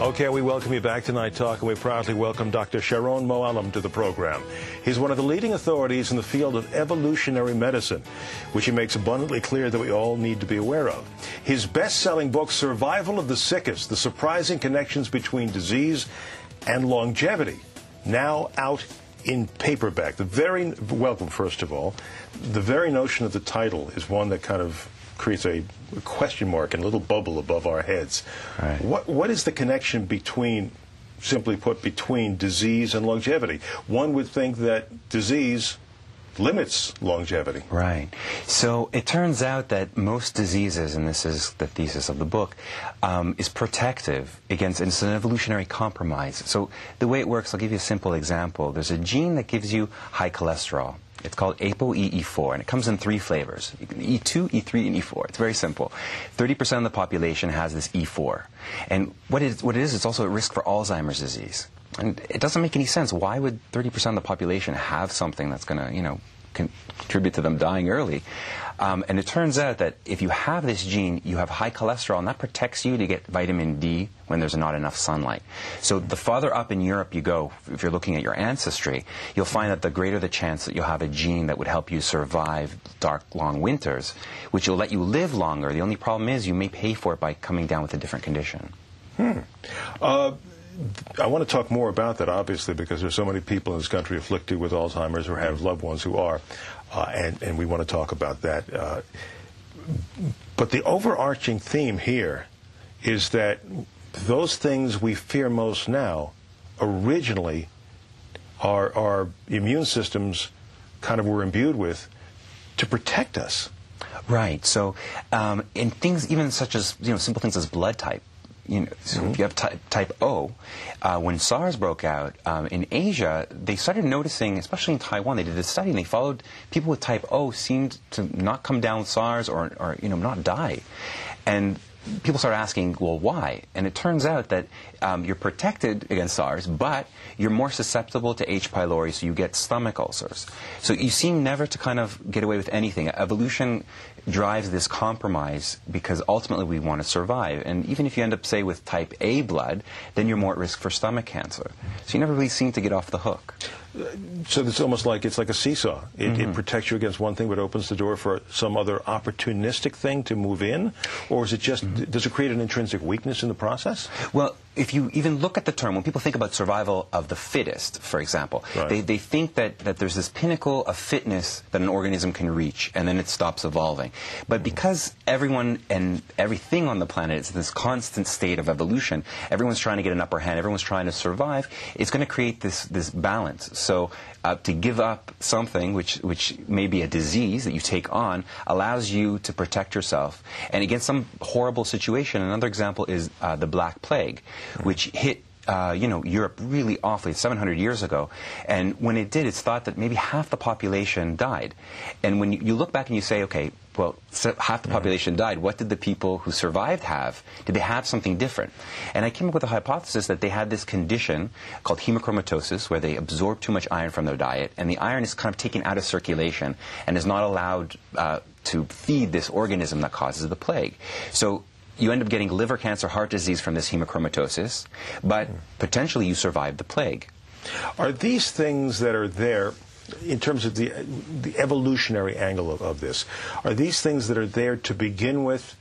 Okay, we welcome you back to Night Talk, and we proudly welcome Dr. Sharon Moalem to the program. He's one of the leading authorities in the field of evolutionary medicine, which he makes abundantly clear that we all need to be aware of. His best-selling book, Survival of the Sickest, The Surprising Connections Between Disease and Longevity, now out in paperback. Welcome, first of all. The very notion of the title is one that kind of creates a question mark and a little bubble above our heads. Right. What is the connection between, simply put, between disease and longevity? One would think that disease limits longevity. Right. So it turns out that most diseases, and this is the thesis of the book, is protective against, it's an evolutionary compromise. So the way it works, I'll give you a simple example. There's a gene that gives you high cholesterol. It's called ApoE4, and it comes in 3 flavors, E2, E3, and E4. It's very simple. 30% of the population has this E4. And what it is, it's also at risk for Alzheimer's disease. And it doesn't make any sense. Why would 30% of the population have something that's going to, contribute to them dying early? And it turns out that if you have this gene, you have high cholesterol, and that protects you to get vitamin D when there's not enough sunlight. So the farther up in Europe you go, if you're looking at your ancestry, you'll find that the greater the chance that you'll have a gene that would help you survive dark, long winters, which will let you live longer. The only problem is you may pay for it by coming down with a different condition. I want to talk more about that, obviously, because there's so many people in this country afflicted with Alzheimer's or have loved ones who are, and we want to talk about that. But the overarching theme here is that those things we fear most now, originally, our immune systems kind of were imbued with to protect us. Right. So in things even such as, simple things as blood type. So if you have type O, when SARS broke out in Asia, they started noticing, especially in Taiwan, they did a study and they followed people with type O seemed to not come down with SARS or not die. And people started asking, well, why? And it turns out that you're protected against SARS, but you're more susceptible to H. pylori, so you get stomach ulcers. So you seem never to kind of get away with anything. Evolution drives this compromise because ultimately we want to survive. And even if you end up, say, with type A blood, then you're more at risk for stomach cancer. So you never really seem to get off the hook. So it's almost like it's like a seesaw. It protects you against one thing, but opens the door for some other opportunistic thing to move in? Or is it just, does it create an intrinsic weakness in the process? Well, if you even look at the term, when people think about survival of the fittest, for example, right, they think that there's this pinnacle of fitness that an organism can reach, and then it stops evolving. But because everyone and everything on the planet is in this constant state of evolution, everyone's trying to get an upper hand, everyone's trying to survive, it's going to create this balance. So to give up something which may be a disease that you take on allows you to protect yourself. And against some horrible situation, another example is the Black Plague, which hit Europe really awfully 700 years ago. And when it did, it's thought that maybe half the population died. And when you look back and you say, okay, well, so half the population died, what did the people who survived have? Did they have something different? And I came up with a hypothesis that they had this condition called hemochromatosis, where they absorb too much iron from their diet, and the iron is kind of taken out of circulation and is not allowed to feed this organism that causes the plague. So you end up getting liver cancer, heart disease from this hemochromatosis, but potentially you survive the plague. Are these things that are there, in terms of the evolutionary angle of this, are these things that are there to begin with,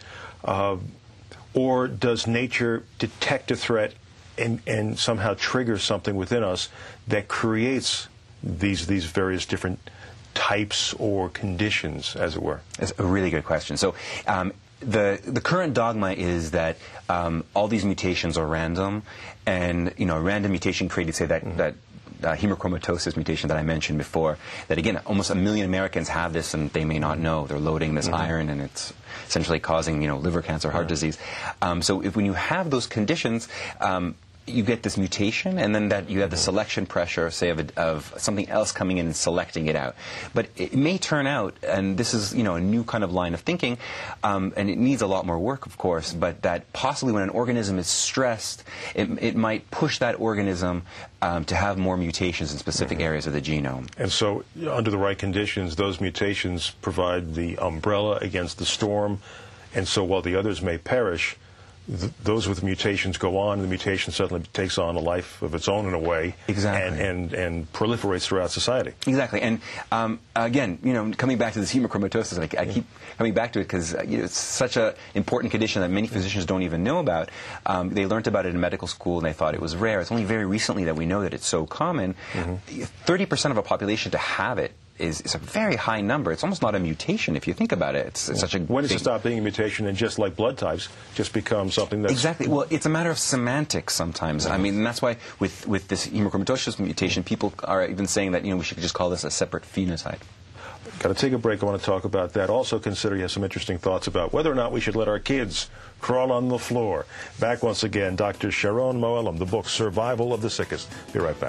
or does nature detect a threat and somehow trigger something within us that creates these various different types or conditions, as it were? That's a really good question. So the current dogma is that all these mutations are random, and a random mutation created, say, that hemochromatosis mutation that I mentioned before, that again, almost 1 million Americans have this and they may not know. They're loading this iron and it's essentially causing, liver cancer, heart disease. So when you have those conditions, you get this mutation, and then that you have the selection pressure, say, of something else coming in and selecting it out. But it may turn out, and this is a new kind of line of thinking, and it needs a lot more work, of course, but that possibly when an organism is stressed, it might push that organism to have more mutations in specific areas of the genome. And so, under the right conditions, those mutations provide the umbrella against the storm, and so while the others may perish, those with mutations go on, and the mutation suddenly takes on a life of its own in a way, exactly, and proliferates throughout society. Exactly, and again, coming back to this hemochromatosis, I keep coming back to it because it's such an important condition that many physicians don't even know about. They learned about it in medical school, and they thought it was rare. It's only very recently that we know that it's so common. 30% of a population to have it is a very high number. It's almost not a mutation if you think about it. It's such a when does it stop being a mutation and just like blood types, just become something that's... Exactly. Well, it's a matter of semantics sometimes. I mean, and that's why with this hemochromatosis mutation, people are even saying that we should just call this a separate phenotype. Got to take a break. I want to talk about that. Also consider you have some interesting thoughts about whether or not we should let our kids crawl on the floor. Back once again, Dr. Sharon Moalem, the book Survival of the Sickest. Be right back.